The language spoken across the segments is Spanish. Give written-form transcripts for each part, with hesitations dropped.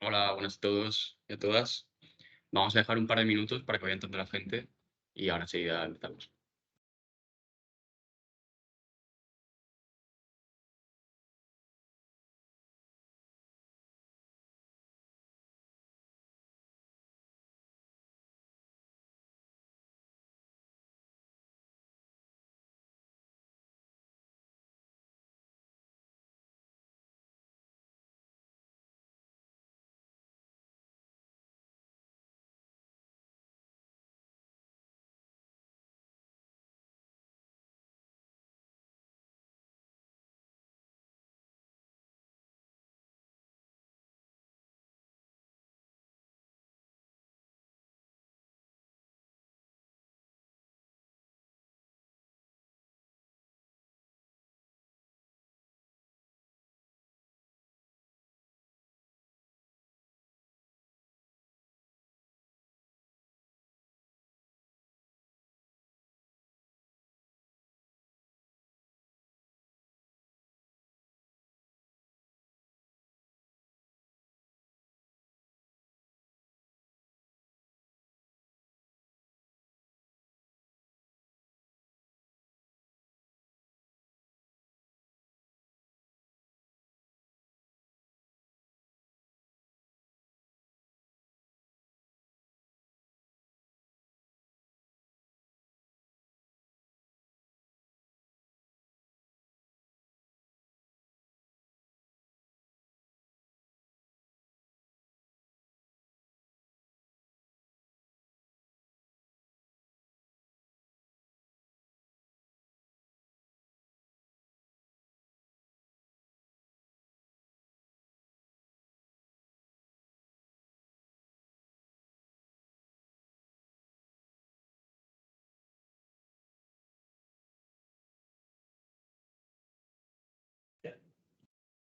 Hola, buenas a todos y a todas. Vamos a dejar un par de minutos para que vaya entrando la gente y ahora enseguida empezamos.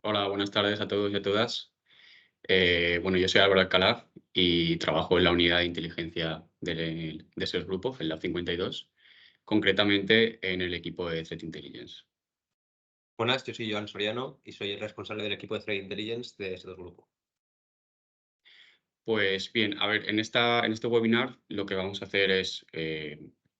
Hola, buenas tardes a todos y a todas. Bueno, yo soy Álvaro Alcalá y trabajo en la unidad de inteligencia de SEOS Grupo, en la 52, concretamente en el equipo de Threat Intelligence. Buenas, yo soy Joan Soriano y soy el responsable del equipo de Threat Intelligence de S2 Grupo. Pues bien, a ver, en este webinar lo que vamos a hacer es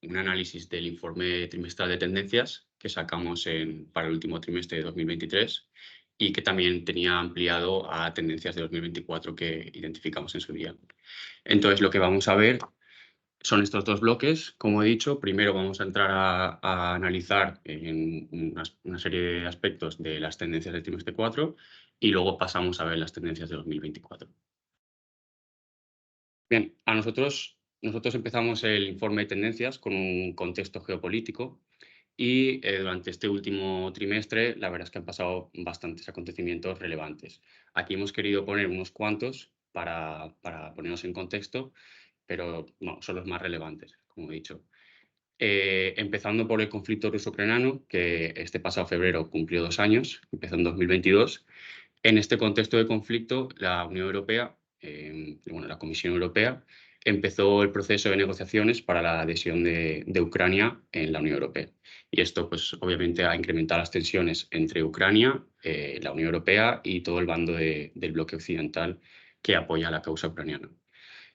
un análisis del informe trimestral de tendencias que sacamos para el último trimestre de 2023 y que también tenía ampliado a tendencias de 2024 que identificamos en su día. Entonces, lo que vamos a ver son estos dos bloques. Como he dicho, primero vamos a entrar a analizar en una serie de aspectos de las tendencias del trimestre 4 y luego pasamos a ver las tendencias de 2024. Bien, nosotros empezamos el informe de tendencias con un contexto geopolítico y durante este último trimestre la verdad es que han pasado bastantes acontecimientos relevantes. Aquí hemos querido poner unos cuantos para ponernos en contexto, pero no, son los más relevantes, como he dicho. Empezando por el conflicto ruso-ucraniano, que este pasado febrero cumplió 2 años, empezó en 2022. En este contexto de conflicto, la Unión Europea, bueno, la Comisión Europea, empezó el proceso de negociaciones para la adhesión de Ucrania en la Unión Europea. Y esto, pues, obviamente, ha incrementado las tensiones entre Ucrania, la Unión Europea y todo el bando del bloque occidental que apoya la causa ucraniana.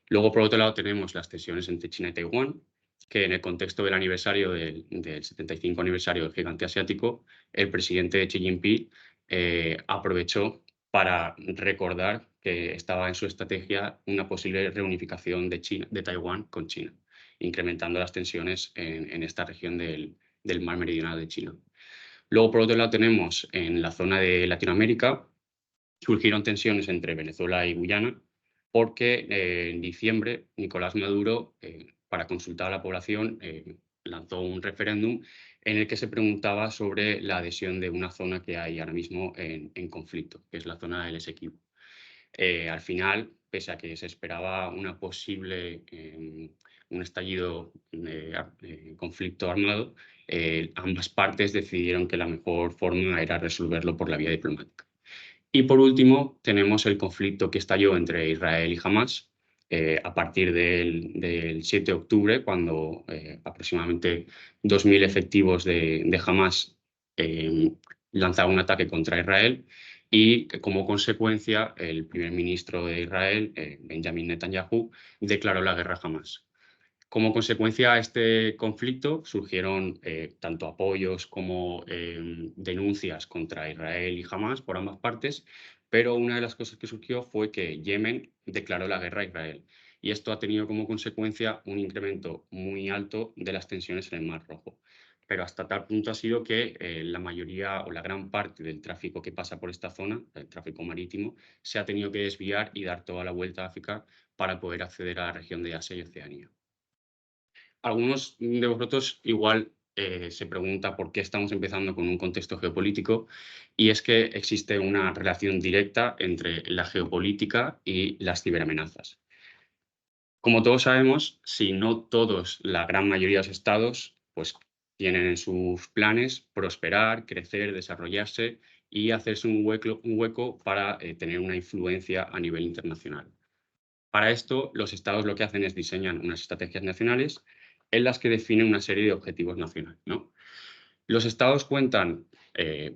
Luego, por otro lado, tenemos las tensiones entre China y Taiwán, que en el contexto del aniversario del 75 aniversario del gigante asiático, el presidente Xi Jinping aprovechó para recordar que estaba en su estrategia una posible reunificación de Taiwán con China, incrementando las tensiones en esta región del mar meridional de China. Luego, por otro lado, tenemos en la zona de Latinoamérica, surgieron tensiones entre Venezuela y Guyana, porque en diciembre Nicolás Maduro, para consultar a la población, lanzó un referéndum en el que se preguntaba sobre la adhesión de una zona que hay ahora mismo en conflicto, que es la zona del Esequibo. Al final, pese a que se esperaba un estallido de conflicto armado, ambas partes decidieron que la mejor forma era resolverlo por la vía diplomática. Y por último, tenemos el conflicto que estalló entre Israel y Hamás a partir del 7 de octubre, cuando aproximadamente 2.000 efectivos de Hamás lanzaron un ataque contra Israel y que, como consecuencia, el primer ministro de Israel, Benjamin Netanyahu, declaró la guerra a Hamás. Como consecuencia a este conflicto surgieron tanto apoyos como denuncias contra Israel y Hamás por ambas partes, pero una de las cosas que surgió fue que Yemen declaró la guerra a Israel y esto ha tenido como consecuencia un incremento muy alto de las tensiones en el Mar Rojo. Pero hasta tal punto ha sido que la mayoría o la gran parte del tráfico que pasa por esta zona, el tráfico marítimo, se ha tenido que desviar y dar toda la vuelta a África para poder acceder a la región de Asia y Oceanía. Algunos de vosotros igual se pregunta por qué estamos empezando con un contexto geopolítico, y es que existe una relación directa entre la geopolítica y las ciberamenazas. Como todos sabemos, si no todos, la gran mayoría de los estados, pues tienen en sus planes prosperar, crecer, desarrollarse y hacerse un hueco para tener una influencia a nivel internacional. Para esto, los estados lo que hacen es diseñan unas estrategias nacionales en las que definen una serie de objetivos nacionales, ¿no? Los estados cuentan,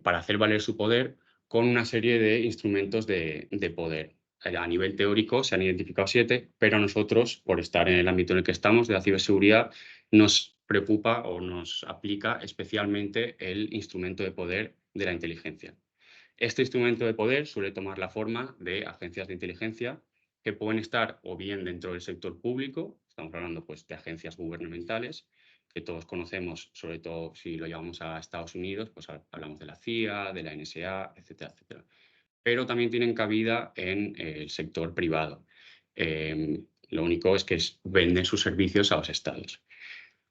para hacer valer su poder, con una serie de instrumentos de poder. A nivel teórico se han identificado 7, pero a nosotros, por estar en el ámbito en el que estamos, de la ciberseguridad, nos preocupa o nos aplica especialmente el instrumento de poder de la inteligencia. Este instrumento de poder suele tomar la forma de agencias de inteligencia que pueden estar o bien dentro del sector público, estamos hablando pues, de agencias gubernamentales, que todos conocemos, sobre todo si lo llevamos a Estados Unidos, pues hablamos de la CIA, de la NSA, etcétera, etcétera. Pero también tienen cabida en el sector privado. Lo único es que venden sus servicios a los estados.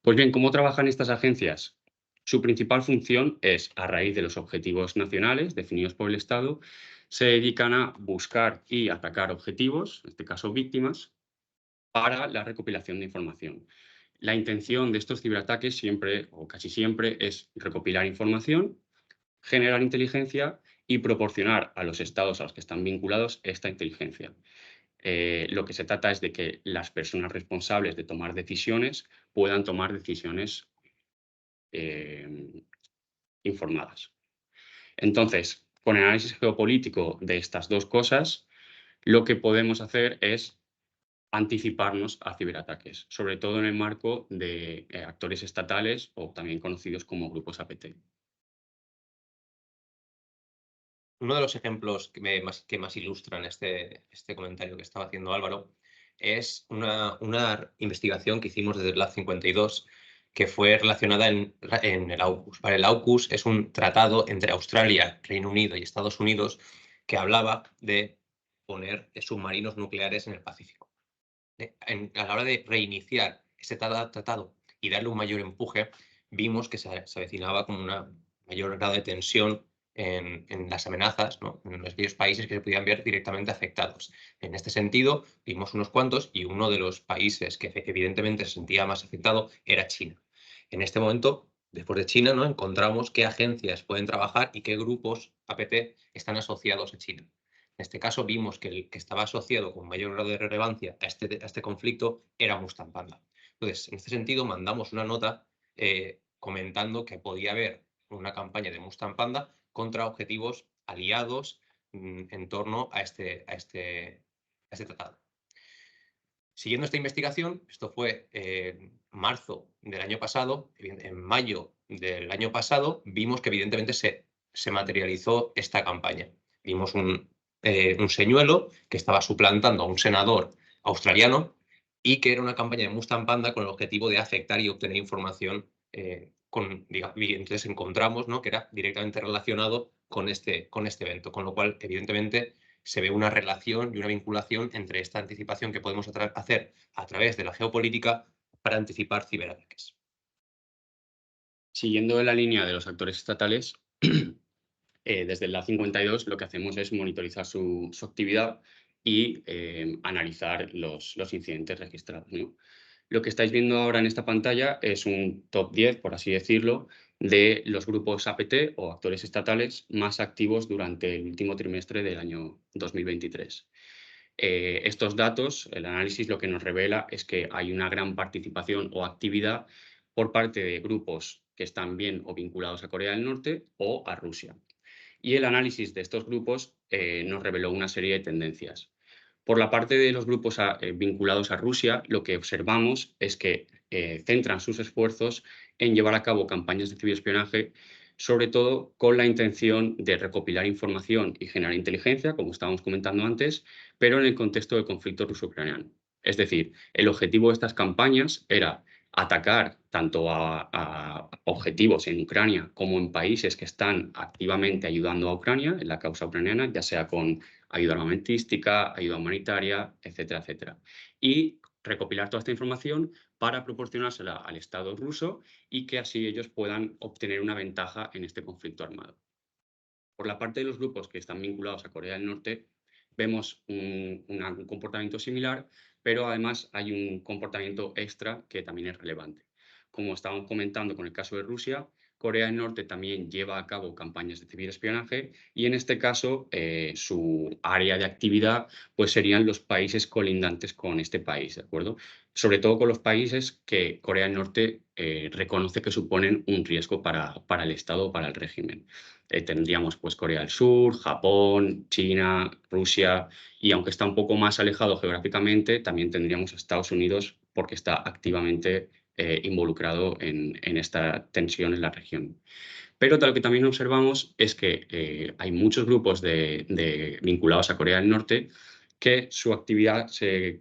Pues bien, ¿cómo trabajan estas agencias? Su principal función es, a raíz de los objetivos nacionales definidos por el Estado, se dedican a buscar y atacar objetivos, en este caso víctimas, para la recopilación de información. La intención de estos ciberataques siempre o casi siempre es recopilar información, generar inteligencia y proporcionar a los estados a los que están vinculados esta inteligencia. Lo que se trata es de que las personas responsables de tomar decisiones puedan tomar decisiones informadas. Entonces, con el análisis geopolítico de estas dos cosas, lo que podemos hacer es anticiparnos a ciberataques, sobre todo en el marco de actores estatales o también conocidos como grupos APT. Uno de los ejemplos que más ilustran este comentario que estaba haciendo Álvaro es una investigación que hicimos desde el Lab 52 que fue relacionada en el AUKUS. Vale, el AUKUS es un tratado entre Australia, Reino Unido y Estados Unidos que hablaba de poner submarinos nucleares en el Pacífico. A la hora de reiniciar ese tratado y darle un mayor empuje, vimos que se avecinaba con un mayor grado de tensión en las amenazas, ¿no? En aquellos países que se podían ver directamente afectados. En este sentido, vimos unos cuantos y uno de los países que evidentemente se sentía más afectado era China. En este momento, después de China, ¿no? Encontramos qué agencias pueden trabajar y qué grupos APT están asociados a China. En este caso vimos que el que estaba asociado con mayor grado de relevancia a este conflicto era Mustang Panda. Entonces, en este sentido, mandamos una nota comentando que podía haber una campaña de Mustang Panda contra objetivos aliados en torno a este tratado. Siguiendo esta investigación, esto fue en marzo del año pasado, en mayo del año pasado, vimos que evidentemente se materializó esta campaña. Vimos un señuelo que estaba suplantando a un senador australiano y que era una campaña de Mustang Panda con el objetivo de afectar y obtener información y entonces encontramos, ¿no?, que era directamente relacionado con este evento, con lo cual, evidentemente, se ve una relación y una vinculación entre esta anticipación que podemos hacer a través de la geopolítica para anticipar ciberataques. Siguiendo la línea de los actores estatales, desde el LA 52 lo que hacemos es monitorizar su actividad y analizar los incidentes registrados, ¿no? Lo que estáis viendo ahora en esta pantalla es un top 10, por así decirlo, de los grupos APT o actores estatales más activos durante el último trimestre del año 2023. Estos datos, el análisis lo que nos revela es que hay una gran participación o actividad por parte de grupos que están bien o vinculados a Corea del Norte o a Rusia. y el análisis de estos grupos nos reveló una serie de tendencias. Por la parte de los grupos vinculados a Rusia, lo que observamos es que centran sus esfuerzos en llevar a cabo campañas de ciberespionaje, sobre todo con la intención de recopilar información y generar inteligencia, como estábamos comentando antes, pero en el contexto del conflicto ruso-ucraniano. Es decir, el objetivo de estas campañas era atacar tanto a objetivos en Ucrania como en países que están activamente ayudando a Ucrania en la causa ucraniana, ya sea con ayuda armamentística, ayuda humanitaria, etcétera, etcétera. Y recopilar toda esta información para proporcionársela al Estado ruso y que así ellos puedan obtener una ventaja en este conflicto armado. Por la parte de los grupos que están vinculados a Corea del Norte, vemos un comportamiento similar, pero además hay un comportamiento extra que también es relevante. Como estábamos comentando con el caso de Rusia, Corea del Norte también lleva a cabo campañas de ciberespionaje y en este caso su área de actividad pues serían los países colindantes con este país, ¿de acuerdo? Sobre todo con los países que Corea del Norte reconoce que suponen un riesgo para el Estado o para el régimen. Tendríamos pues Corea del Sur, Japón, China, Rusia y aunque está un poco más alejado geográficamente, también tendríamos a Estados Unidos porque está activamente involucrado en esta tensión en la región. Pero lo que también observamos es que hay muchos grupos vinculados a Corea del Norte que su actividad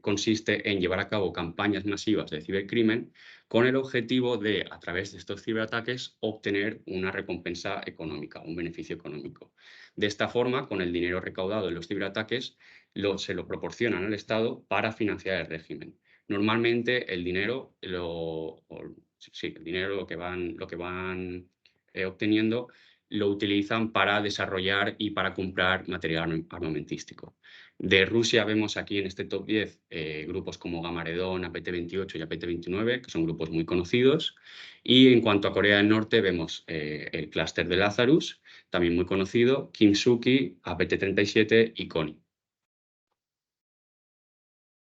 consiste en llevar a cabo campañas masivas de cibercrimen con el objetivo de, a través de estos ciberataques, obtener una recompensa económica, un beneficio económico. De esta forma, con el dinero recaudado en los ciberataques, se lo proporcionan al Estado para financiar el régimen. Normalmente el dinero, el dinero lo que van obteniendo, lo utilizan para desarrollar y para comprar material armamentístico. De Rusia vemos aquí en este top 10 grupos como Gamaredon, APT-28 y APT-29, que son grupos muy conocidos. Y en cuanto a Corea del Norte, vemos el clúster de Lazarus, también muy conocido, Kimsuki, APT-37 y Kony.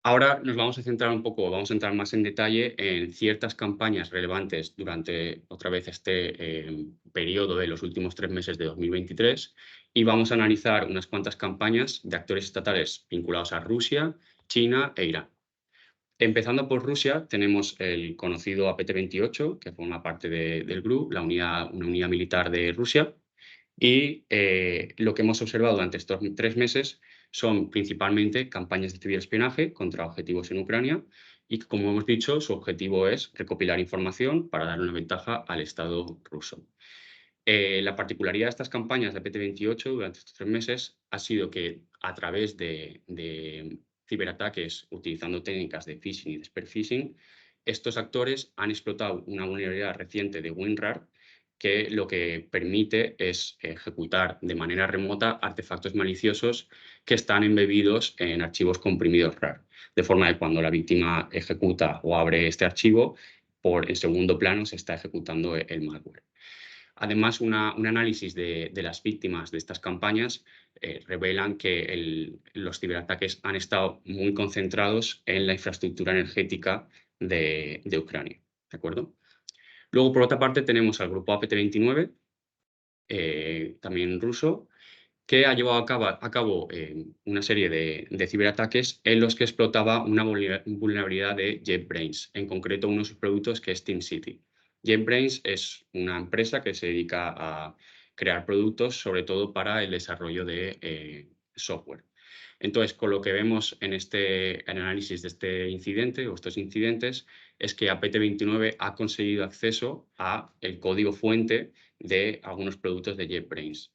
Ahora nos vamos a centrar un poco, vamos a entrar más en detalle en ciertas campañas relevantes durante otra vez este periodo de los últimos 3 meses de 2023 y vamos a analizar unas cuantas campañas de actores estatales vinculados a Rusia, China e Irán. Empezando por Rusia, tenemos el conocido APT-28, que forma parte del GRU, una unidad militar de Rusia, y lo que hemos observado durante estos 3 meses son principalmente campañas de ciberespionaje contra objetivos en Ucrania y, como hemos dicho, su objetivo es recopilar información para dar una ventaja al Estado ruso. La particularidad de estas campañas de PT28 durante estos 3 meses ha sido que a través de ciberataques utilizando técnicas de phishing y de spear phishing, estos actores han explotado una vulnerabilidad reciente de WinRAR que lo que permite es ejecutar de manera remota artefactos maliciosos que están embebidos en archivos comprimidos RAR, de forma que cuando la víctima ejecuta o abre este archivo, en segundo plano se está ejecutando el malware. Además, un análisis de las víctimas de estas campañas revelan que los ciberataques han estado muy concentrados en la infraestructura energética de Ucrania. ¿De acuerdo? Luego, por otra parte, tenemos al grupo APT29, también ruso, que ha llevado a cabo una serie de ciberataques en los que explotaba una vulnerabilidad de JetBrains, en concreto uno de sus productos que es TeamCity. JetBrains es una empresa que se dedica a crear productos, sobre todo para el desarrollo de software. Entonces, con lo que vemos en el análisis de este incidente o estos incidentes es que APT29 ha conseguido acceso a el código fuente de algunos productos de JetBrains.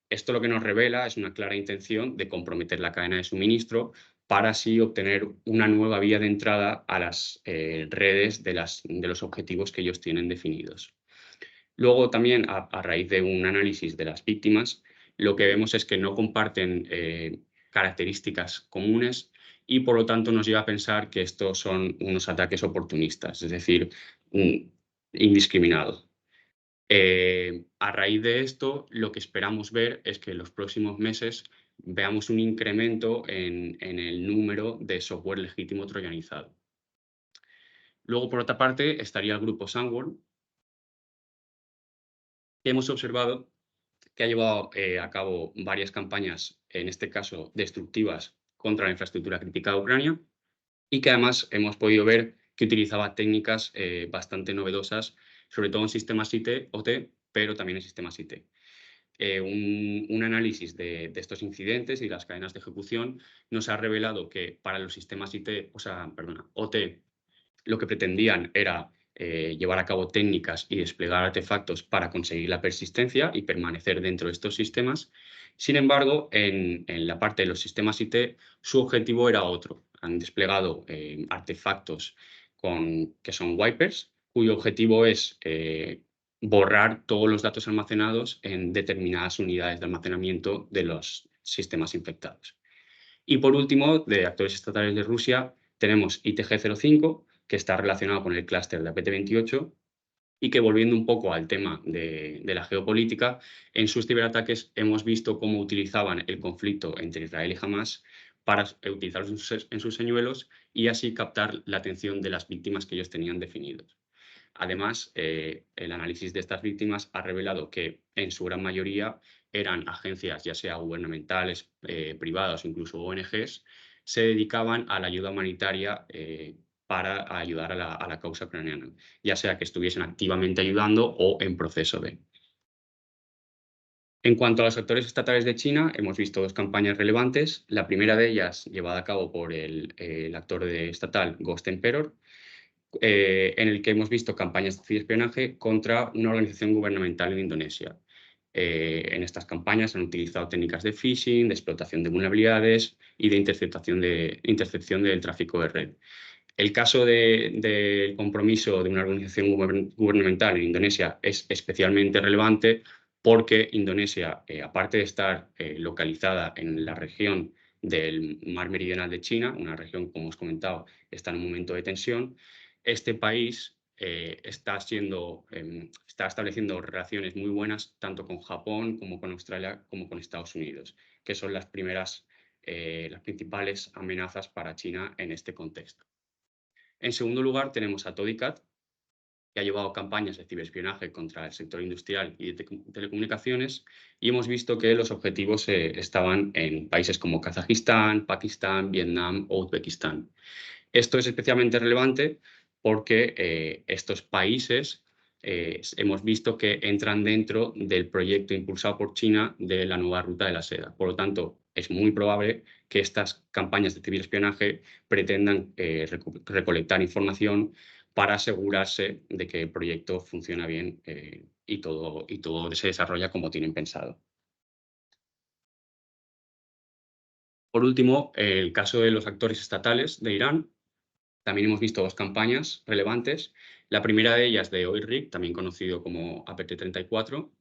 Esto lo que nos revela es una clara intención de comprometer la cadena de suministro para así obtener una nueva vía de entrada a las redes de los objetivos que ellos tienen definidos. Luego también, a raíz de un análisis de las víctimas, lo que vemos es que no comparten características comunes y por lo tanto nos lleva a pensar que estos son unos ataques oportunistas, es decir, indiscriminados. A raíz de esto, lo que esperamos ver es que en los próximos meses veamos un incremento en el número de software legítimo troyanizado. Luego, por otra parte, estaría el grupo Sandworm, que hemos observado que ha llevado a cabo varias campañas, en este caso destructivas, contra la infraestructura crítica de Ucrania, y que además hemos podido ver que utilizaba técnicas bastante novedosas, sobre todo en sistemas IT, OT, pero también en sistemas IT. Un análisis de estos incidentes y las cadenas de ejecución nos ha revelado que para los sistemas IT, o sea, perdona, OT, lo que pretendían era llevar a cabo técnicas y desplegar artefactos para conseguir la persistencia y permanecer dentro de estos sistemas. Sin embargo, en la parte de los sistemas IT, su objetivo era otro. Han desplegado artefactos que son wipers, cuyo objetivo es borrar todos los datos almacenados en determinadas unidades de almacenamiento de los sistemas infectados. Y por último, de actores estatales de Rusia, tenemos ITG-05, que está relacionado con el clúster de APT-28 y que, volviendo un poco al tema de la geopolítica, en sus ciberataques hemos visto cómo utilizaban el conflicto entre Israel y Hamas para utilizarlos en sus señuelos y así captar la atención de las víctimas que ellos tenían definidos. Además, el análisis de estas víctimas ha revelado que en su gran mayoría eran agencias, ya sea gubernamentales, privadas o incluso ONGs, se dedicaban a la ayuda humanitaria para ayudar a la causa ucraniana, ya sea que estuviesen activamente ayudando o en proceso de. En cuanto a los actores estatales de China, hemos visto dos campañas relevantes. La primera de ellas, llevada a cabo por el actor estatal Ghost Emperor, en el que hemos visto campañas de ciberespionaje contra una organización gubernamental en Indonesia. En estas campañas han utilizado técnicas de phishing, de explotación de vulnerabilidades y de intercepción del tráfico de red. El caso del compromiso de una organización gubernamental en Indonesia es especialmente relevante porque Indonesia, aparte de estar localizada en la región del mar meridional de China, una región, como os he comentado, está en un momento de tensión, este país está estableciendo relaciones muy buenas tanto con Japón como con Australia como con Estados Unidos, que son las principales amenazas para China en este contexto. En segundo lugar, tenemos a Todicat, que ha llevado campañas de ciberespionaje contra el sector industrial y de telecomunicaciones, y hemos visto que los objetivos estaban en países como Kazajistán, Pakistán, Vietnam o Uzbekistán. Esto es especialmente relevante porque estos países hemos visto que entran dentro del proyecto impulsado por China de la nueva ruta de la seda. Por lo tanto, es muy probable que estas campañas de ciberespionaje pretendan recolectar información para asegurarse de que el proyecto funciona bien y todo se desarrolla como tienen pensado. Por último, el caso de los actores estatales de Irán. También hemos visto dos campañas relevantes. La primera de ellas de OilRig, también conocido como APT-34,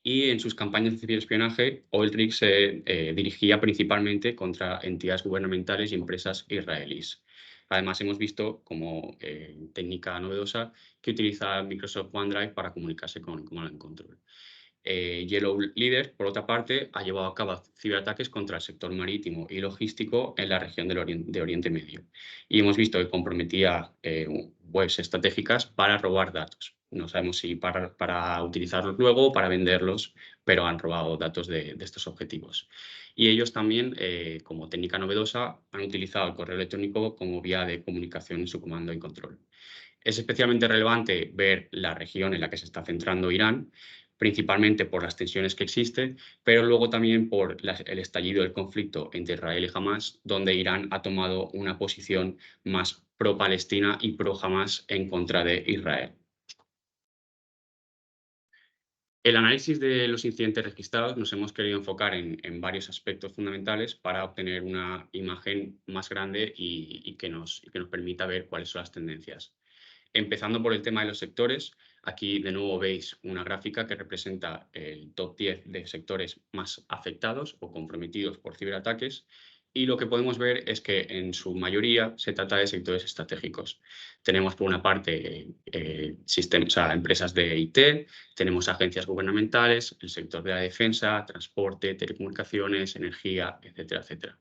y en sus campañas de ciberespionaje, OilRig se dirigía principalmente contra entidades gubernamentales y empresas israelíes. Además, hemos visto como técnica novedosa que utiliza Microsoft OneDrive para comunicarse con Command and Control. Yellow Leader, por otra parte, ha llevado a cabo ciberataques contra el sector marítimo y logístico en la región de Oriente Medio. Y hemos visto que comprometía webs estratégicas para robar datos. No sabemos si para utilizarlos luego o para venderlos, pero han robado datos de estos objetivos. Y ellos también, como técnica novedosa, han utilizado el correo electrónico como vía de comunicación en su comando y control. Es especialmente relevante ver la región en la que se está centrando Irán, principalmente por las tensiones que existen, pero luego también por el estallido del conflicto entre Israel y Hamas, donde Irán ha tomado una posición más pro-Palestina y pro-Hamas en contra de Israel. El análisis de los incidentes registrados nos hemos querido enfocar en varios aspectos fundamentales para obtener una imagen más grande y que nos permita ver cuáles son las tendencias. Empezando por el tema de los sectores, aquí de nuevo veis una gráfica que representa el top 10 de sectores más afectados o comprometidos por ciberataques, y lo que podemos ver es que en su mayoría se trata de sectores estratégicos. Tenemos por una parte empresas de IT, tenemos agencias gubernamentales, el sector de la defensa, transporte, telecomunicaciones, energía, etcétera, etcétera.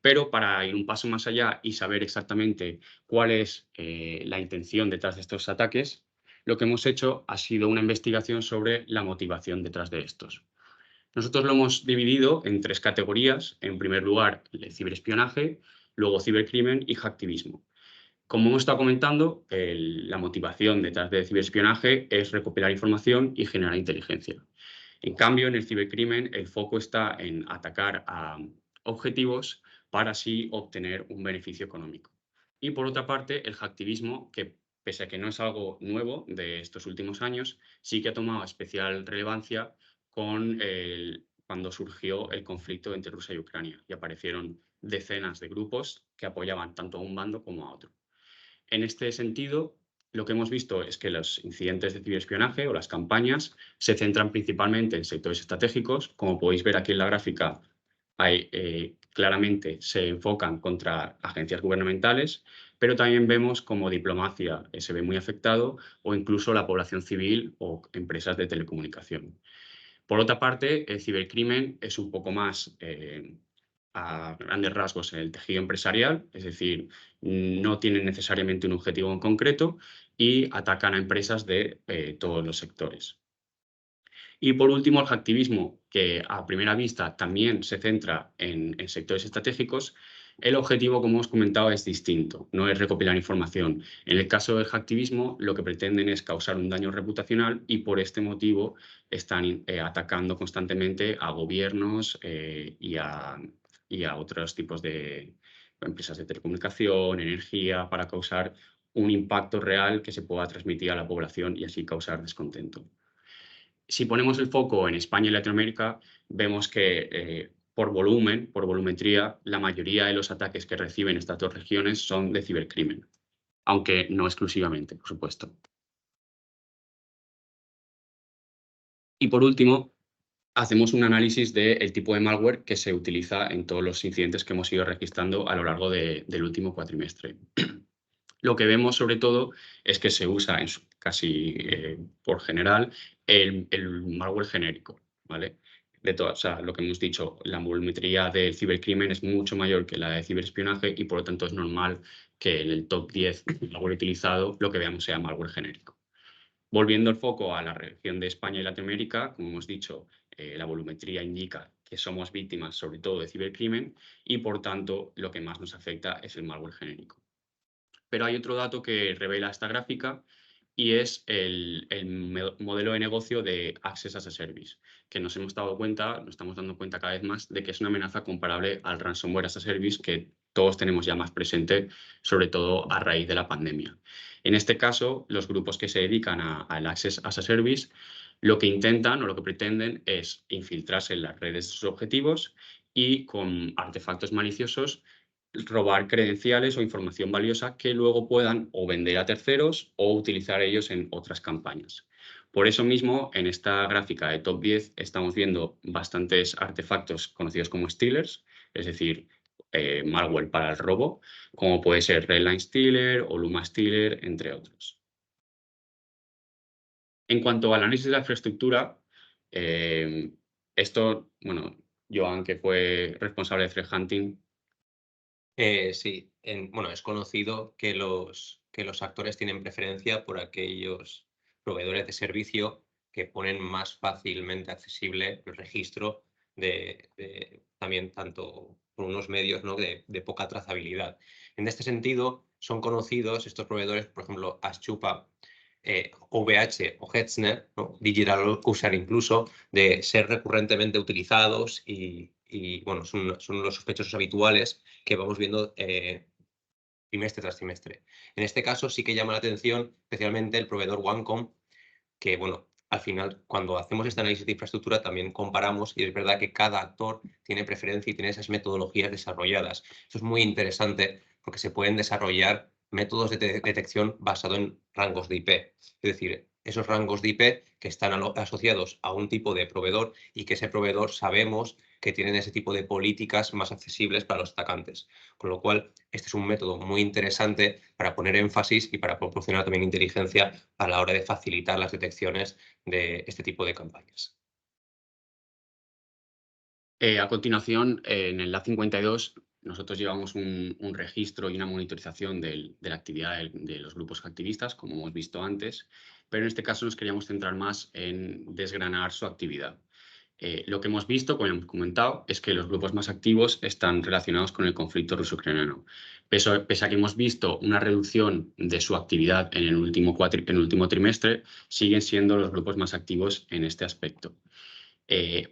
Pero para ir un paso más allá y saber exactamente cuál es la intención detrás de estos ataques, lo que hemos hecho ha sido una investigación sobre la motivación detrás de estos. Nosotros lo hemos dividido en 3 categorías. En primer lugar, el ciberespionaje, luego cibercrimen y hacktivismo. Como hemos estado comentando, la motivación detrás del ciberespionaje es recopilar información y generar inteligencia. En cambio, en el cibercrimen, el foco está en atacar a objetivos para así obtener un beneficio económico. Y por otra parte, el hacktivismo, que pese a que no es algo nuevo de estos últimos años, sí que ha tomado especial relevancia cuando surgió el conflicto entre Rusia y Ucrania y aparecieron decenas de grupos que apoyaban tanto a un bando como a otro. En este sentido, lo que hemos visto es que los incidentes de ciberespionaje o las campañas se centran principalmente en sectores estratégicos. Como podéis ver aquí en la gráfica, claramente se enfocan contra agencias gubernamentales, pero también vemos como diplomacia se ve muy afectado o incluso la población civil o empresas de telecomunicación. Por otra parte, el cibercrimen es un poco más a grandes rasgos en el tejido empresarial, es decir, no tienen necesariamente un objetivo en concreto y atacan a empresas de todos los sectores. Y por último, el hacktivismo, que a primera vista también se centra en sectores estratégicos. El objetivo, como hemos comentado, es distinto, no es recopilar información. En el caso del hacktivismo, lo que pretenden es causar un daño reputacional y por este motivo están atacando constantemente a gobiernos y a otros tipos de empresas de telecomunicación, energía, para causar un impacto real que se pueda transmitir a la población y así causar descontento. Si ponemos el foco en España y Latinoamérica, vemos que por volumen, por volumetría, la mayoría de los ataques que reciben estas dos regiones son de cibercrimen, aunque no exclusivamente, por supuesto. Y por último, hacemos un análisis del tipo de malware que se utiliza en todos los incidentes que hemos ido registrando a lo largo del último cuatrimestre. Lo que vemos sobre todo es que se usa casi por general el malware genérico, ¿vale? O sea, lo que hemos dicho, la volumetría del cibercrimen es mucho mayor que la de ciberespionaje y por lo tanto es normal que en el top 10 del malware utilizado lo que veamos sea malware genérico. Volviendo el foco a la región de España y Latinoamérica, como hemos dicho, la volumetría indica que somos víctimas sobre todo de cibercrimen y por tanto lo que más nos afecta es el malware genérico. Pero hay otro dato que revela esta gráfica y es el modelo de negocio de Access as a Service, que nos estamos dando cuenta cada vez más de que es una amenaza comparable al ransomware as a Service que todos tenemos ya más presente, sobre todo a raíz de la pandemia. En este caso, los grupos que se dedican al Access as a Service lo que intentan o lo que pretenden es infiltrarse en las redes de sus objetivos y con artefactos maliciosos robar credenciales o información valiosa que luego puedan o vender a terceros o utilizar ellos en otras campañas. Por eso mismo, en esta gráfica de top 10 estamos viendo bastantes artefactos conocidos como stealers, es decir, malware para el robo, como puede ser Redline Stealer o Luma Stealer, entre otros. En cuanto al análisis de la infraestructura, bueno, Joan, que fue responsable de threat hunting. Sí, bueno, es conocido que los actores tienen preferencia por aquellos proveedores de servicio que ponen más fácilmente accesible el registro también tanto por unos medios, ¿no?, de poca trazabilidad. En este sentido, son conocidos estos proveedores, por ejemplo, Aschupa, OVH o Hetzner, ¿no?, Digital User incluso, de ser recurrentemente utilizados y bueno, son los sospechosos habituales que vamos viendo trimestre tras trimestre. En este caso sí que llama la atención especialmente el proveedor OneCom, que bueno, al final cuando hacemos este análisis de infraestructura también comparamos y es verdad que cada actor tiene preferencia y tiene esas metodologías desarrolladas. Eso es muy interesante porque se pueden desarrollar métodos de detección basados en rangos de IP. Es decir, esos rangos de IP que están asociados a un tipo de proveedor y que ese proveedor sabemos que tienen ese tipo de políticas más accesibles para los atacantes. Con lo cual, este es un método muy interesante para poner énfasis y para proporcionar también inteligencia a la hora de facilitar las detecciones de este tipo de campañas. A continuación, en el LA52, nosotros llevamos un registro y una monitorización de la actividad de los grupos activistas, como hemos visto antes, pero en este caso nos queríamos centrar más en desgranar su actividad. Lo que hemos visto, como hemos comentado, es que los grupos más activos están relacionados con el conflicto ruso-ucraniano. Pese a que hemos visto una reducción de su actividad en el último trimestre, siguen siendo los grupos más activos en este aspecto.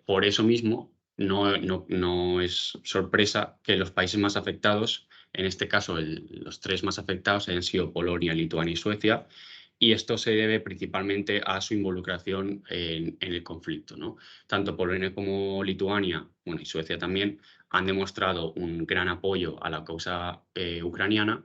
Por eso mismo, no es sorpresa que los países más afectados, en este caso los tres más afectados, hayan sido Polonia, Lituania y Suecia, y esto se debe principalmente a su involucración en el conflicto, ¿no? Tanto Polonia como Lituania, bueno, y Suecia también, han demostrado un gran apoyo a la causa ucraniana,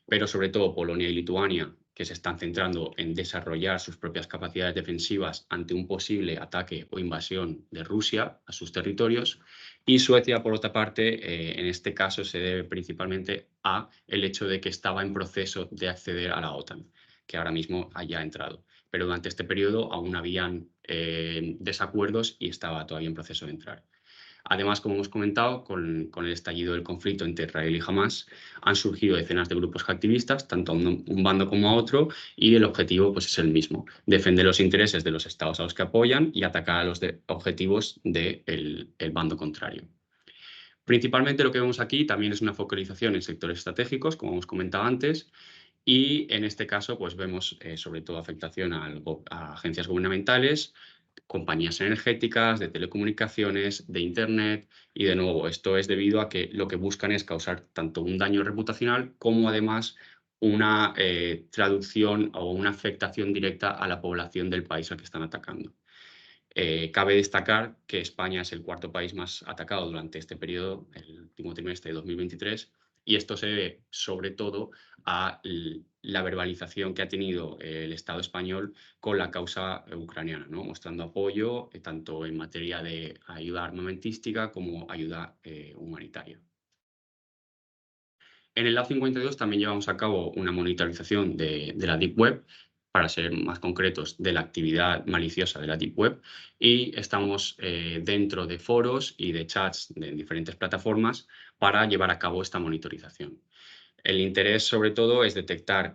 pero sobre todo Polonia y Lituania, que se están centrando en desarrollar sus propias capacidades defensivas ante un posible ataque o invasión de Rusia a sus territorios. Y Suecia, por otra parte, en este caso se debe principalmente a el hecho de que estaba en proceso de acceder a la OTAN, que ahora mismo haya entrado. Pero durante este periodo aún habían desacuerdos y estaba todavía en proceso de entrar. Además, como hemos comentado, con el estallido del conflicto entre Israel y Hamas, han surgido decenas de grupos activistas, tanto a un bando como a otro, y el objetivo pues, es el mismo: defender los intereses de los estados a los que apoyan y atacar a los objetivos del bando contrario. Principalmente lo que vemos aquí también es una focalización en sectores estratégicos, como hemos comentado antes, y en este caso pues vemos sobre todo afectación a agencias gubernamentales, compañías energéticas, de telecomunicaciones, de Internet, y de nuevo esto es debido a que lo que buscan es causar tanto un daño reputacional como además una traducción o una afectación directa a la población del país al que están atacando. Cabe destacar que España es el cuarto país más atacado durante este periodo, el último trimestre de 2023, y esto se debe sobre todo a la verbalización que ha tenido el Estado español con la causa ucraniana, ¿no? Mostrando apoyo tanto en materia de ayuda armamentística como ayuda humanitaria. En el Lab 52 también llevamos a cabo una monitorización de la Deep Web, para ser más concretos, de la actividad maliciosa de la Deep Web, y estamos dentro de foros y de chats de diferentes plataformas para llevar a cabo esta monitorización. El interés, sobre todo, es detectar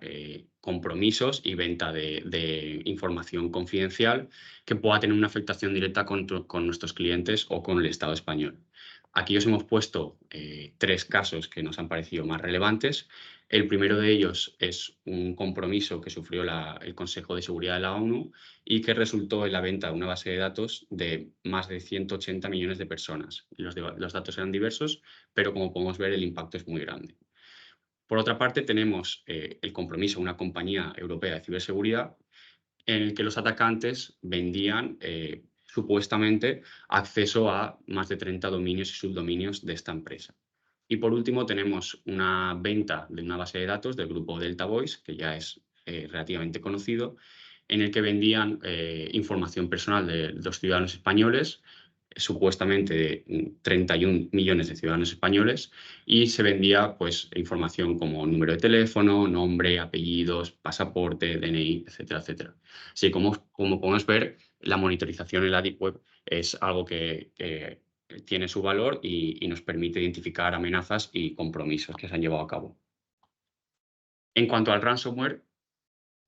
compromisos y venta de información confidencial que pueda tener una afectación directa con nuestros clientes o con el Estado español. Aquí os hemos puesto tres casos que nos han parecido más relevantes. El primero de ellos es un compromiso que sufrió el Consejo de Seguridad de la ONU y que resultó en la venta de una base de datos de más de 180 millones de personas. Los datos eran diversos, pero como podemos ver, el impacto es muy grande. Por otra parte, tenemos el compromiso de una compañía europea de ciberseguridad en el que los atacantes vendían supuestamente acceso a más de 30 dominios y subdominios de esta empresa. Y por último, tenemos una venta de una base de datos del grupo Delta Voice, que ya es relativamente conocido, en el que vendían información personal de los ciudadanos españoles, supuestamente de 31 millones de ciudadanos españoles, y se vendía pues, información como número de teléfono, nombre, apellidos, pasaporte, DNI, etcétera, etcétera. Así como podemos ver, la monitorización en la Deep Web es algo que tiene su valor y nos permite identificar amenazas y compromisos que se han llevado a cabo. En cuanto al ransomware,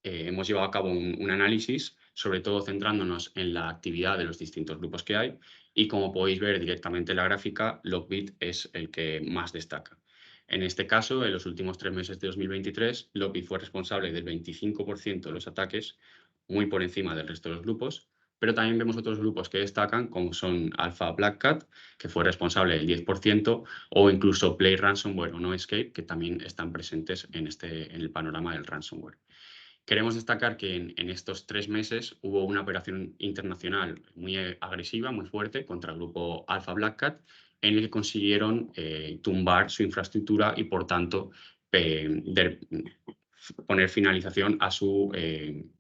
hemos llevado a cabo un análisis, sobre todo centrándonos en la actividad de los distintos grupos que hay, y como podéis ver directamente en la gráfica, Lockbit es el que más destaca. En este caso, en los últimos 3 meses de 2023, Lockbit fue responsable del 25% de los ataques, muy por encima del resto de los grupos, pero también vemos otros grupos que destacan, como son Alpha Black Cat, que fue responsable del 10%, o incluso Play Ransomware o NoEscape, que también están presentes en el panorama del ransomware. Queremos destacar que en estos 3 meses hubo una operación internacional muy agresiva, muy fuerte, contra el grupo Alpha Black Cat, en el que consiguieron tumbar su infraestructura y, por tanto, poner finalización a su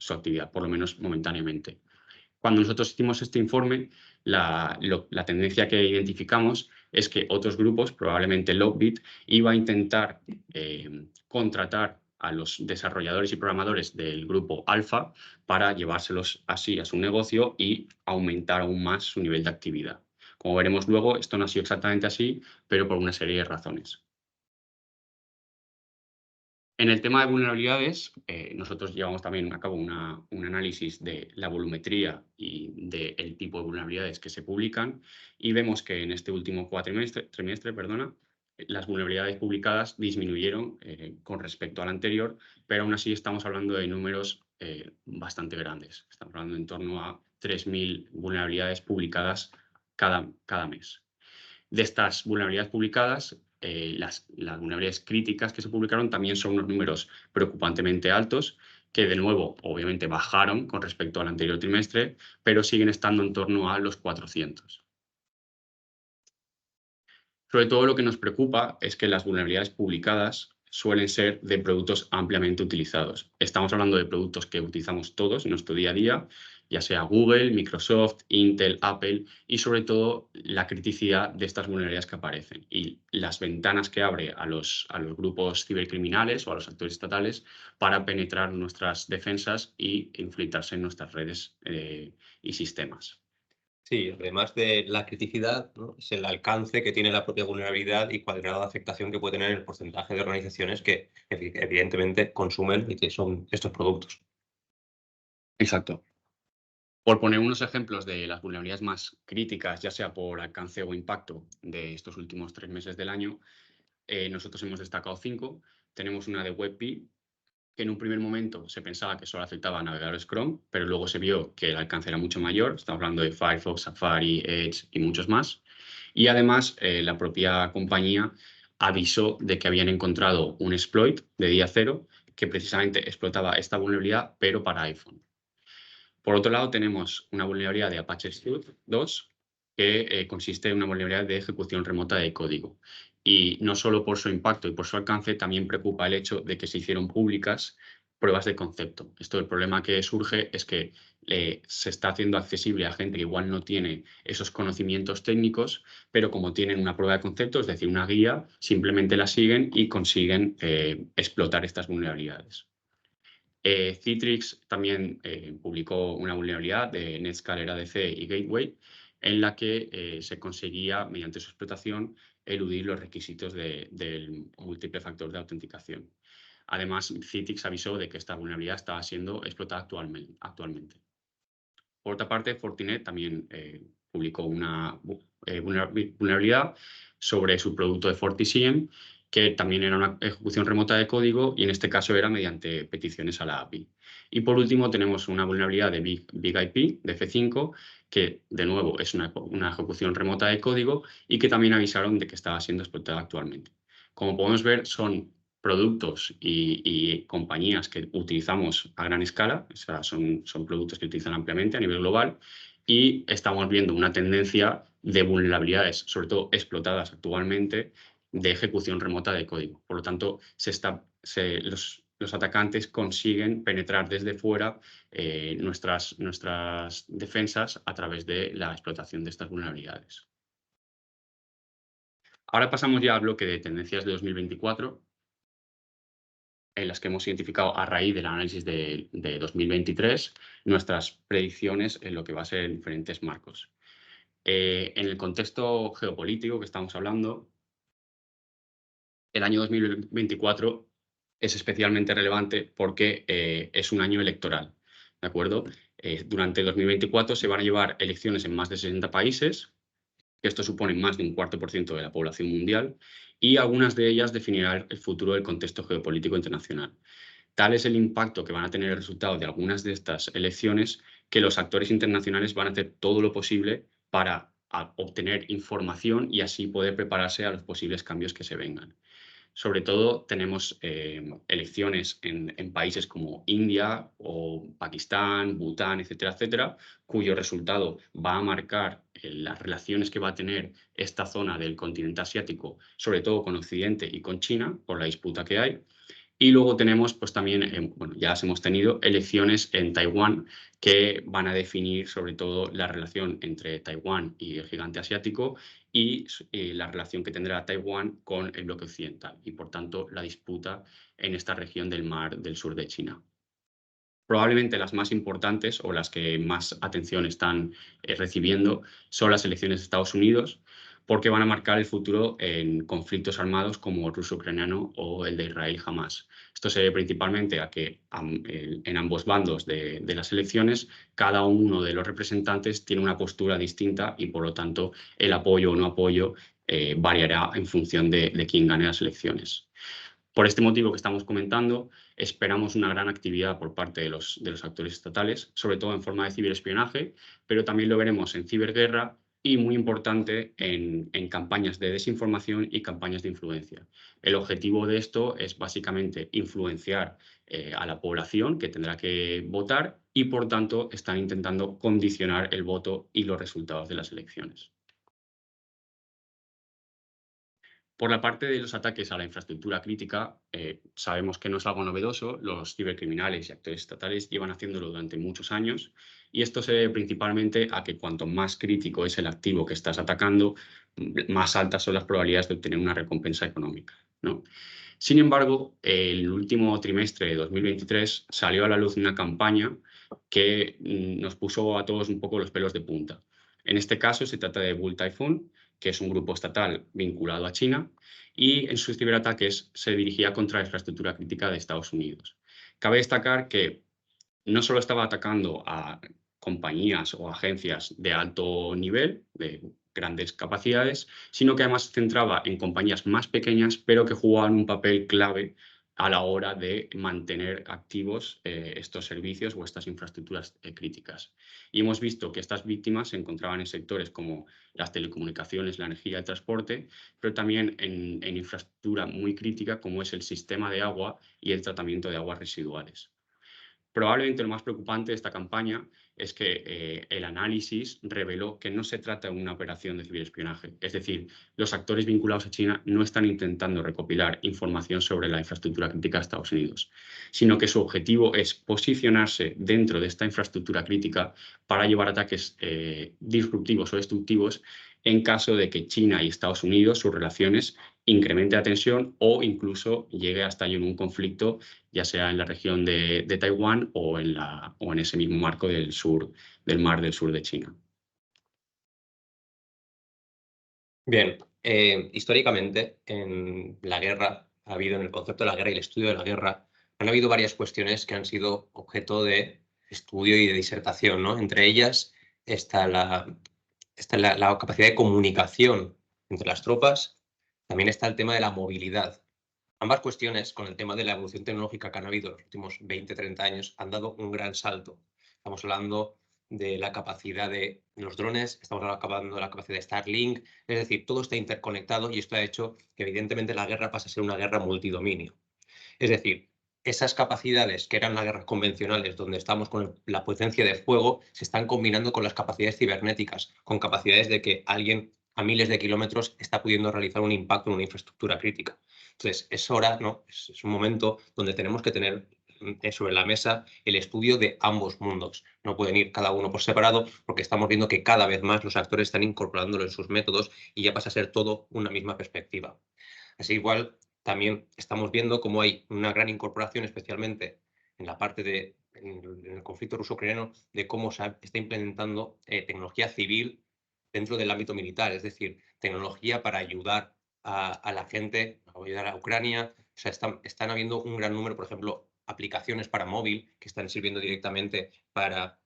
actividad, por lo menos momentáneamente. Cuando nosotros hicimos este informe, la tendencia que identificamos es que otros grupos, probablemente Lockbit, iba a intentar contratar a los desarrolladores y programadores del grupo Alpha para llevárselos así a su negocio y aumentar aún más su nivel de actividad. Como veremos luego, esto no ha sido exactamente así, pero por una serie de razones. En el tema de vulnerabilidades, nosotros llevamos también a cabo un análisis de la volumetría y del tipo de vulnerabilidades que se publican y vemos que en este último trimestre, las vulnerabilidades publicadas disminuyeron con respecto al anterior, pero aún así estamos hablando de números bastante grandes. Estamos hablando en torno a 3.000 vulnerabilidades publicadas cada mes. De estas vulnerabilidades publicadas, las vulnerabilidades críticas que se publicaron también son unos números preocupantemente altos, que de nuevo, obviamente, bajaron con respecto al anterior trimestre, pero siguen estando en torno a los 400. Sobre todo lo que nos preocupa es que las vulnerabilidades publicadas suelen ser de productos ampliamente utilizados. Estamos hablando de productos que utilizamos todos en nuestro día a día, ya sea Google, Microsoft, Intel, Apple, y sobre todo la criticidad de estas vulnerabilidades que aparecen y las ventanas que abre a los grupos cibercriminales o a los actores estatales para penetrar nuestras defensas e infiltrarse en nuestras redes y sistemas. Sí, además de la criticidad, ¿no? Es el alcance que tiene la propia vulnerabilidad y cuál grado de afectación que puede tener el porcentaje de organizaciones que evidentemente consumen y que son estos productos. Exacto. Por poner unos ejemplos de las vulnerabilidades más críticas, ya sea por alcance o impacto de estos últimos 3 meses del año, nosotros hemos destacado 5. Tenemos una de WebP, que en un primer momento se pensaba que solo afectaba a navegadores Chrome, pero luego se vio que el alcance era mucho mayor. Estamos hablando de Firefox, Safari, Edge y muchos más. Y además, la propia compañía avisó de que habían encontrado un exploit de día cero que precisamente explotaba esta vulnerabilidad, pero para iPhone. Por otro lado, tenemos una vulnerabilidad de Apache Struts 2, que consiste en una vulnerabilidad de ejecución remota de código. Y no solo por su impacto y por su alcance, también preocupa el hecho de que se hicieron públicas pruebas de concepto. Esto, el problema que surge es que se está haciendo accesible a gente que igual no tiene esos conocimientos técnicos, pero como tienen una prueba de concepto, es decir, una guía, simplemente la siguen y consiguen explotar estas vulnerabilidades. Citrix también publicó una vulnerabilidad de Netscaler ADC y Gateway en la que se conseguía, mediante su explotación, eludir los requisitos del múltiple factor de autenticación. Además, Citrix avisó de que esta vulnerabilidad estaba siendo explotada actualmente. Por otra parte, Fortinet también publicó una vulnerabilidad sobre su producto de FortiSIEM, que también era una ejecución remota de código y en este caso era mediante peticiones a la API. Y por último tenemos una vulnerabilidad de BigIP, de F5, que de nuevo es una ejecución remota de código y que también avisaron de que estaba siendo explotada actualmente. Como podemos ver, son productos y compañías que utilizamos a gran escala, o sea, son productos que utilizan ampliamente a nivel global y estamos viendo una tendencia de vulnerabilidades, sobre todo explotadas actualmente, de ejecución remota de código. Por lo tanto, los atacantes consiguen penetrar desde fuera nuestras defensas a través de la explotación de estas vulnerabilidades. Ahora pasamos ya al bloque de tendencias de 2024, en las que hemos identificado a raíz del análisis de 2023 nuestras predicciones en lo que va a ser en diferentes marcos. En el contexto geopolítico que estamos hablando, el año 2024 es especialmente relevante porque es un año electoral, ¿de acuerdo? Durante el 2024 se van a llevar elecciones en más de 60 países, que esto supone más de un 4% de la población mundial, y algunas de ellas definirán el futuro del contexto geopolítico internacional. Tal es el impacto que van a tener el resultado de algunas de estas elecciones que los actores internacionales van a hacer todo lo posible para obtener información y así poder prepararse a los posibles cambios que se vengan. Sobre todo tenemos elecciones en países como India o Pakistán, Bután, etcétera, etcétera, cuyo resultado va a marcar las relaciones que va a tener esta zona del continente asiático, sobre todo con Occidente y con China, por la disputa que hay. Y luego tenemos, pues también, bueno, ya las hemos tenido, elecciones en Taiwán que van a definir sobre todo la relación entre Taiwán y el gigante asiático y la relación que tendrá Taiwán con el bloque occidental y, por tanto, la disputa en esta región del mar del sur de China. Probablemente las más importantes o las que más atención están recibiendo son las elecciones de Estados Unidos, porque van a marcar el futuro en conflictos armados como el ruso-ucraniano o el de Israel-Hamás. Esto se debe principalmente a que en ambos bandos de las elecciones, cada uno de los representantes tiene una postura distinta y, por lo tanto, el apoyo o no apoyo variará en función de quién gane las elecciones. Por este motivo que estamos comentando, esperamos una gran actividad por parte de los actores estatales, sobre todo en forma de ciberespionaje, pero también lo veremos en ciberguerra y, muy importante, en campañas de desinformación y campañas de influencia. El objetivo de esto es básicamente influenciar a la población que tendrá que votar y, por tanto, están intentando condicionar el voto y los resultados de las elecciones. Por la parte de los ataques a la infraestructura crítica, sabemos que no es algo novedoso. Los cibercriminales y actores estatales llevan haciéndolo durante muchos años, y esto se debe principalmente a que cuanto más crítico es el activo que estás atacando, más altas son las probabilidades de obtener una recompensa económica, ¿no? Sin embargo, el último trimestre de 2023 salió a la luz una campaña que nos puso a todos un poco los pelos de punta. En este caso se trata de Bull Typhoon, que es un grupo estatal vinculado a China, y en sus ciberataques se dirigía contra la infraestructura crítica de Estados Unidos. Cabe destacar que no solo estaba atacando a compañías o agencias de alto nivel, de grandes capacidades, sino que además se centraba en compañías más pequeñas, pero que jugaban un papel clave a la hora de mantener activos estos servicios o estas infraestructuras críticas. Y hemos visto que estas víctimas se encontraban en sectores como las telecomunicaciones, la energía, el transporte, pero también en infraestructura muy crítica como es el sistema de agua y el tratamiento de aguas residuales. Probablemente lo más preocupante de esta campaña es que el análisis reveló que no se trata de una operación de ciberespionaje. Es decir, los actores vinculados a China no están intentando recopilar información sobre la infraestructura crítica de Estados Unidos, sino que su objetivo es posicionarse dentro de esta infraestructura crítica para llevar ataques disruptivos o destructivos en caso de que China y Estados Unidos, sus relaciones, incremente la tensión o incluso llegue hasta en un conflicto, ya sea en la región de Taiwán o en ese mismo marco del mar del sur de China. Bien, históricamente en la guerra ha habido, en el concepto de la guerra y el estudio de la guerra, han habido varias cuestiones que han sido objeto de estudio y de disertación, ¿no? Entre ellas está la capacidad de comunicación entre las tropas, también está el tema de la movilidad. Ambas cuestiones, con el tema de la evolución tecnológica que han habido en los últimos 20, 30 años, han dado un gran salto. Estamos hablando de la capacidad de los drones, estamos hablando de la capacidad de Starlink, es decir, todo está interconectado y esto ha hecho que evidentemente la guerra pase a ser una guerra multidominio. Es decir, esas capacidades que eran las guerras convencionales, donde estamos con la potencia de fuego, se están combinando con las capacidades cibernéticas, con capacidades de que alguien a miles de kilómetros está pudiendo realizar un impacto en una infraestructura crítica. Entonces, es hora, ¿no? Es un momento donde tenemos que tener sobre la mesa el estudio de ambos mundos. No pueden ir cada uno por separado porque estamos viendo que cada vez más los actores están incorporándolo en sus métodos y ya pasa a ser todo una misma perspectiva. Así igual, también estamos viendo cómo hay una gran incorporación, especialmente en la parte en el conflicto ruso-ucraniano, de cómo se está implementando tecnología civil dentro del ámbito militar, es decir, tecnología para ayudar a la gente, para ayudar a Ucrania. O sea, están habiendo un gran número, por ejemplo, aplicaciones para móvil que están sirviendo directamente para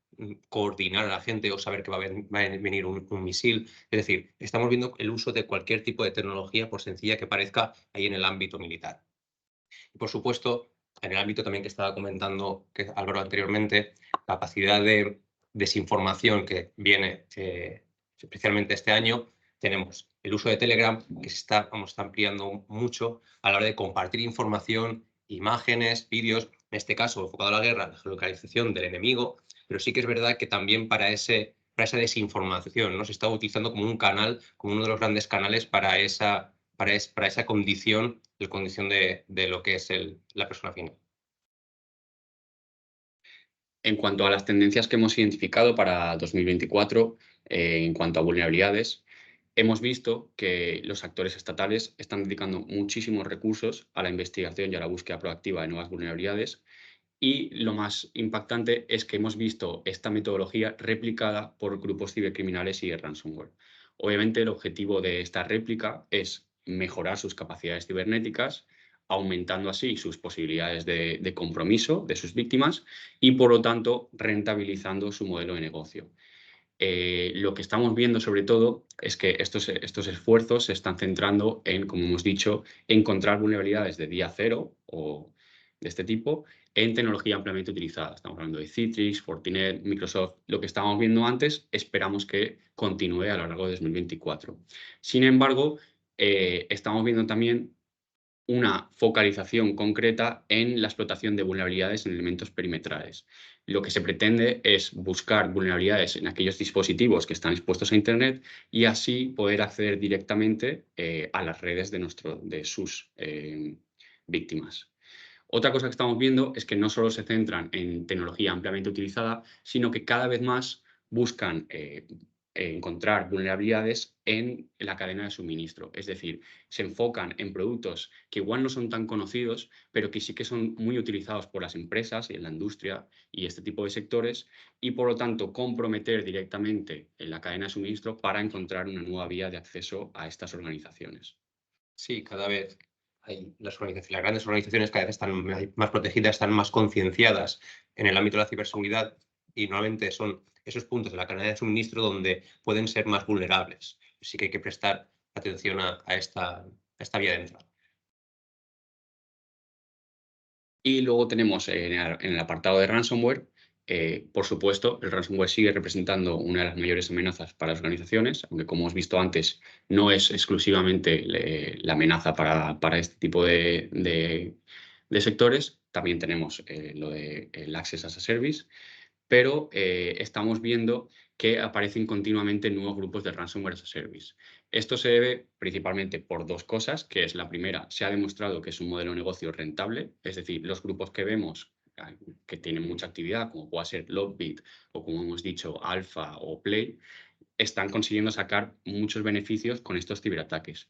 coordinar a la gente o saber que va a venir un misil. Es decir, estamos viendo el uso de cualquier tipo de tecnología, por sencilla que parezca, ahí en el ámbito militar. Y por supuesto, en el ámbito también que estaba comentando que Álvaro anteriormente, capacidad de desinformación que viene especialmente este año, tenemos el uso de Telegram, que está ampliando mucho a la hora de compartir información, imágenes, vídeos, en este caso enfocado a la guerra, la geolocalización del enemigo, pero sí que es verdad que también para esa desinformación, ¿no? Se está utilizando como un canal, como uno de los grandes canales para esa condición de lo que es la persona final. En cuanto a las tendencias que hemos identificado para 2024, en cuanto a vulnerabilidades, hemos visto que los actores estatales están dedicando muchísimos recursos a la investigación y a la búsqueda proactiva de nuevas vulnerabilidades. Y lo más impactante es que hemos visto esta metodología replicada por grupos cibercriminales y de ransomware. Obviamente, el objetivo de esta réplica es mejorar sus capacidades cibernéticas, aumentando así sus posibilidades de compromiso de sus víctimas y, por lo tanto, rentabilizando su modelo de negocio. Lo que estamos viendo sobre todo es que estos esfuerzos se están centrando en, como hemos dicho, encontrar vulnerabilidades de día cero o de este tipo en tecnología ampliamente utilizada. Estamos hablando de Citrix, Fortinet, Microsoft. Lo que estábamos viendo antes, esperamos que continúe a lo largo de 2024. Sin embargo, estamos viendo también una focalización concreta en la explotación de vulnerabilidades en elementos perimetrales. Lo que se pretende es buscar vulnerabilidades en aquellos dispositivos que están expuestos a Internet y así poder acceder directamente a las redes de sus víctimas. Otra cosa que estamos viendo es que no solo se centran en tecnología ampliamente utilizada, sino que cada vez más buscan encontrar vulnerabilidades en la cadena de suministro. Es decir, se enfocan en productos que igual no son tan conocidos, pero que sí que son muy utilizados por las empresas y en la industria y este tipo de sectores, y por lo tanto comprometer directamente en la cadena de suministro para encontrar una nueva vía de acceso a estas organizaciones. Sí, cada vez las grandes organizaciones cada vez están más protegidas, están más concienciadas en el ámbito de la ciberseguridad y normalmente son esos puntos de la cadena de suministro donde pueden ser más vulnerables. Sí que hay que prestar atención a esta vía de entrada. Y luego tenemos en el apartado de ransomware, por supuesto, el ransomware sigue representando una de las mayores amenazas para las organizaciones, aunque como hemos visto antes, no es exclusivamente la amenaza para este tipo de sectores. También tenemos lo del Access as a Service, pero estamos viendo que aparecen continuamente nuevos grupos de ransomware as a service. Esto se debe principalmente por dos cosas, que es la primera, se ha demostrado que es un modelo de negocio rentable, es decir, los grupos que vemos que tienen mucha actividad, como pueda ser Lockbit o como hemos dicho, Alpha o Play, están consiguiendo sacar muchos beneficios con estos ciberataques.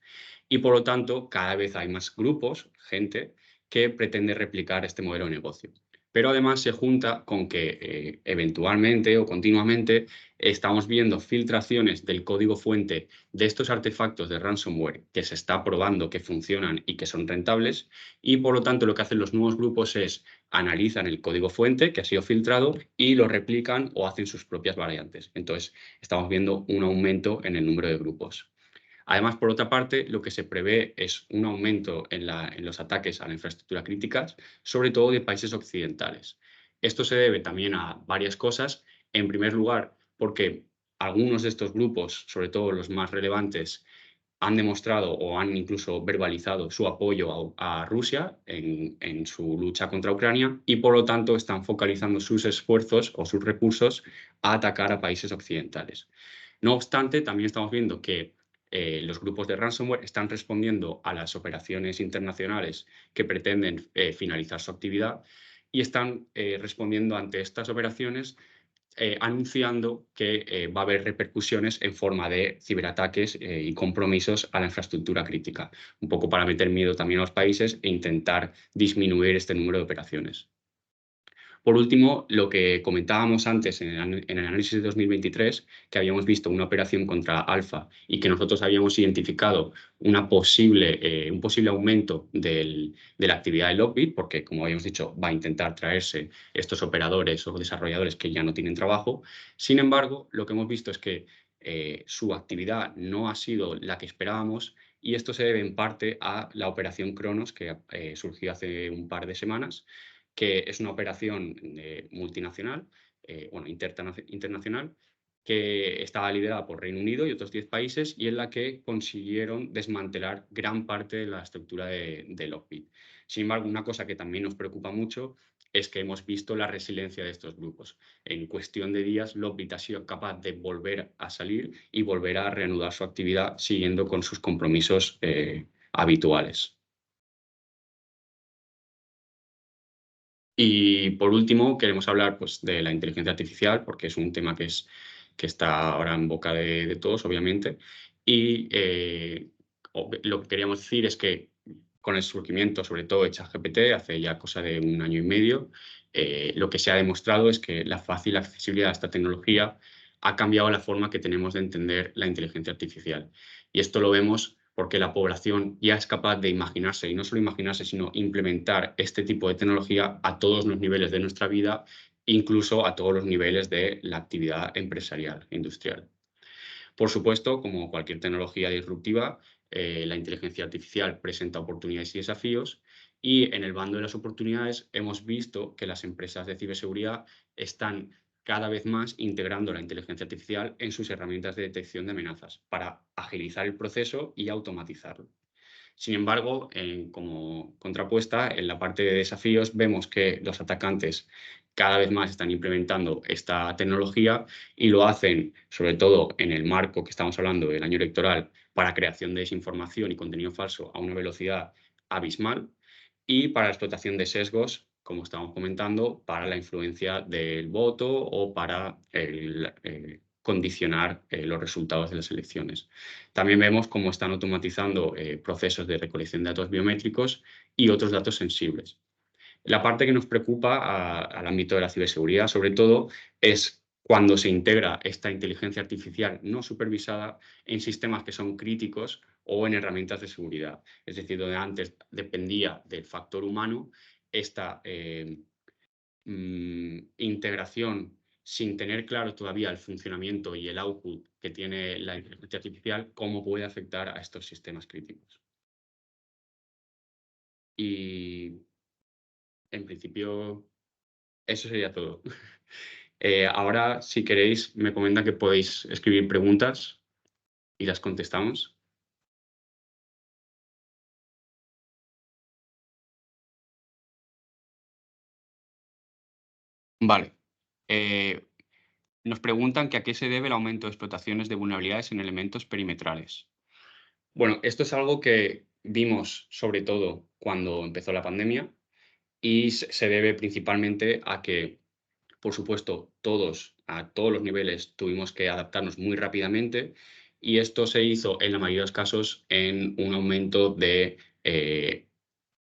Y por lo tanto, cada vez hay más grupos, gente, que pretende replicar este modelo de negocio. Pero además se junta con que eventualmente o continuamente estamos viendo filtraciones del código fuente de estos artefactos de ransomware que se está probando que funcionan y que son rentables, y por lo tanto lo que hacen los nuevos grupos es analizan el código fuente que ha sido filtrado y lo replican o hacen sus propias variantes. Entonces, estamos viendo un aumento en el número de grupos. Además, por otra parte, lo que se prevé es un aumento en los ataques a la infraestructura crítica, sobre todo de países occidentales. Esto se debe también a varias cosas. En primer lugar, porque algunos de estos grupos, sobre todo los más relevantes, han demostrado o han incluso verbalizado su apoyo a Rusia en su lucha contra Ucrania y, por lo tanto, están focalizando sus esfuerzos o sus recursos a atacar a países occidentales. No obstante, también estamos viendo que los grupos de ransomware están respondiendo a las operaciones internacionales que pretenden finalizar su actividad y están respondiendo ante estas operaciones anunciando que va a haber repercusiones en forma de ciberataques y compromisos a la infraestructura crítica, un poco para meter miedo también a los países e intentar disminuir este número de operaciones. Por último, lo que comentábamos antes en el análisis de 2023, que habíamos visto una operación contra Alfa y que nosotros habíamos identificado un posible aumento de la actividad de Lockbit, porque, como habíamos dicho, va a intentar traerse estos operadores o desarrolladores que ya no tienen trabajo. Sin embargo, lo que hemos visto es que su actividad no ha sido la que esperábamos y esto se debe en parte a la operación Cronos que surgió hace un par de semanas, que es una operación multinacional, internacional, que estaba liderada por Reino Unido y otros 10 países y en la que consiguieron desmantelar gran parte de la estructura de Lockbit. Sin embargo, una cosa que también nos preocupa mucho es que hemos visto la resiliencia de estos grupos. En cuestión de días, Lockbit ha sido capaz de volver a salir y volver a reanudar su actividad siguiendo con sus compromisos habituales. Y por último, queremos hablar pues, de la inteligencia artificial, porque es un tema que está ahora en boca de todos, obviamente. Y lo que queríamos decir es que con el surgimiento, sobre todo de ChatGPT, hace ya cosa de un año y medio, lo que se ha demostrado es que la fácil accesibilidad a esta tecnología ha cambiado la forma que tenemos de entender la inteligencia artificial. Y esto lo vemos porque la población ya es capaz de imaginarse, y no solo imaginarse, sino implementar este tipo de tecnología a todos los niveles de nuestra vida, incluso a todos los niveles de la actividad empresarial e industrial. Por supuesto, como cualquier tecnología disruptiva, la inteligencia artificial presenta oportunidades y desafíos, y en el bando de las oportunidades hemos visto que las empresas de ciberseguridad están cada vez más integrando la inteligencia artificial en sus herramientas de detección de amenazas para agilizar el proceso y automatizarlo. Sin embargo, como contrapuesta, en la parte de desafíos vemos que los atacantes cada vez más están implementando esta tecnología y lo hacen, sobre todo en el marco que estamos hablando del año electoral, para creación de desinformación y contenido falso a una velocidad abismal, y para la explotación de sesgos, como estamos comentando, para la influencia del voto o para condicionar los resultados de las elecciones. También vemos cómo están automatizando procesos de recolección de datos biométricos y otros datos sensibles. La parte que nos preocupa al ámbito de la ciberseguridad, sobre todo, es cuando se integra esta inteligencia artificial no supervisada en sistemas que son críticos o en herramientas de seguridad. Es decir, donde antes dependía del factor humano, esta integración sin tener claro todavía el funcionamiento y el output que tiene la inteligencia artificial, cómo puede afectar a estos sistemas críticos. Y en principio, eso sería todo. Ahora, si queréis, me comentan que podéis escribir preguntas y las contestamos. Vale. Nos preguntan que a qué se debe el aumento de explotaciones de vulnerabilidades en elementos perimetrales. Bueno, esto es algo que vimos sobre todo cuando empezó la pandemia y se debe principalmente a que, por supuesto, a todos los niveles, tuvimos que adaptarnos muy rápidamente, y esto se hizo en la mayoría de los casos en un aumento de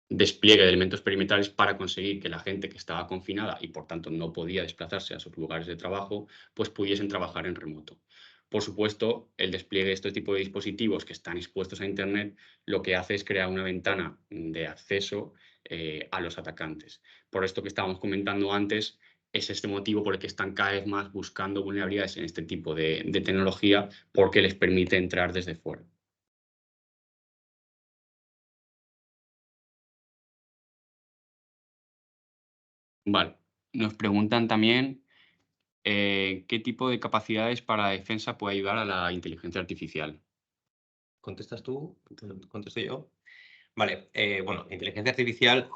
despliegue de elementos perimetrales para conseguir que la gente que estaba confinada y por tanto no podía desplazarse a sus lugares de trabajo, pues pudiesen trabajar en remoto. Por supuesto, el despliegue de este tipo de dispositivos que están expuestos a Internet lo que hace es crear una ventana de acceso a los atacantes. Por esto que estábamos comentando antes, es este motivo por el que están cada vez más buscando vulnerabilidades en este tipo de tecnología, porque les permite entrar desde fuera. Vale. Nos preguntan también ¿qué tipo de capacidades para la defensa puede ayudar a la inteligencia artificial? ¿Contestas tú? ¿Contesto yo? Vale, bueno, la inteligencia artificial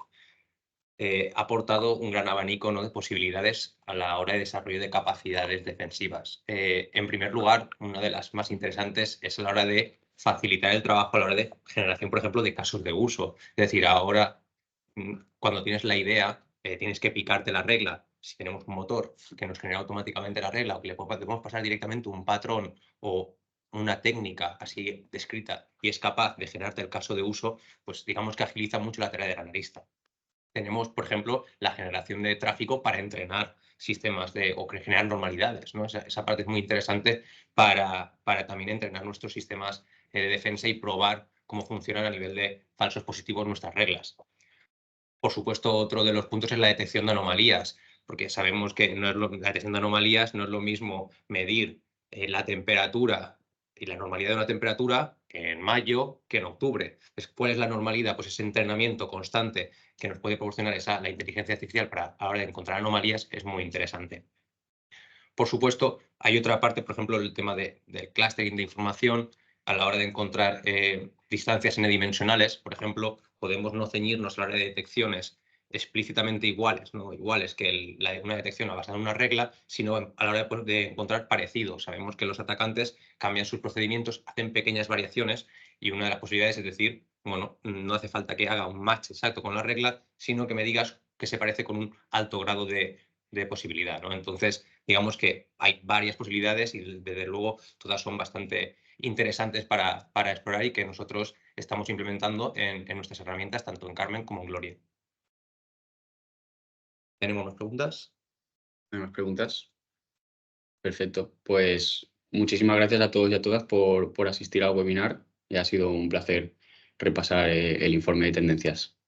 ha aportado un gran abanico, ¿no?, de posibilidades a la hora de desarrollo de capacidades defensivas. En primer lugar, una de las más interesantes es a la hora de facilitar el trabajo a la hora de generación, por ejemplo, de casos de uso. Es decir, ahora, cuando tienes la idea, tienes que picarte la regla. Si tenemos un motor que nos genera automáticamente la regla o que le podemos pasar directamente un patrón o una técnica así descrita y es capaz de generarte el caso de uso, pues digamos que agiliza mucho la tarea del analista. Tenemos, por ejemplo, la generación de tráfico para entrenar sistemas o generar normalidades, ¿no? Esa parte es muy interesante para también entrenar nuestros sistemas de defensa y probar cómo funcionan a nivel de falsos positivos nuestras reglas. Por supuesto, otro de los puntos es la detección de anomalías, porque sabemos que la detección de anomalías no es lo mismo medir la temperatura y la normalidad de una temperatura en mayo que en octubre. ¿Cuál es la normalidad? Pues ese entrenamiento constante que nos puede proporcionar la inteligencia artificial para a la hora de encontrar anomalías es muy interesante. Por supuesto, hay otra parte, por ejemplo, el tema del clustering de información a la hora de encontrar distancias n-dimensionales. Por ejemplo, podemos no ceñirnos a la hora de detecciones explícitamente iguales, ¿no?, iguales que una detección basada en una regla, sino a la hora de encontrar parecidos. Sabemos que los atacantes cambian sus procedimientos, hacen pequeñas variaciones y una de las posibilidades es decir, bueno, no hace falta que haga un match exacto con la regla, sino que me digas que se parece con un alto grado de posibilidad, ¿no? Entonces, digamos que hay varias posibilidades y desde luego todas son bastante interesantes para explorar y que nosotros estamos implementando en nuestras herramientas, tanto en Carmen como en Gloria. ¿Tenemos más preguntas? ¿Hay más preguntas? Perfecto. Pues muchísimas gracias a todos y a todas por asistir al webinar y ha sido un placer repasar el informe de tendencias.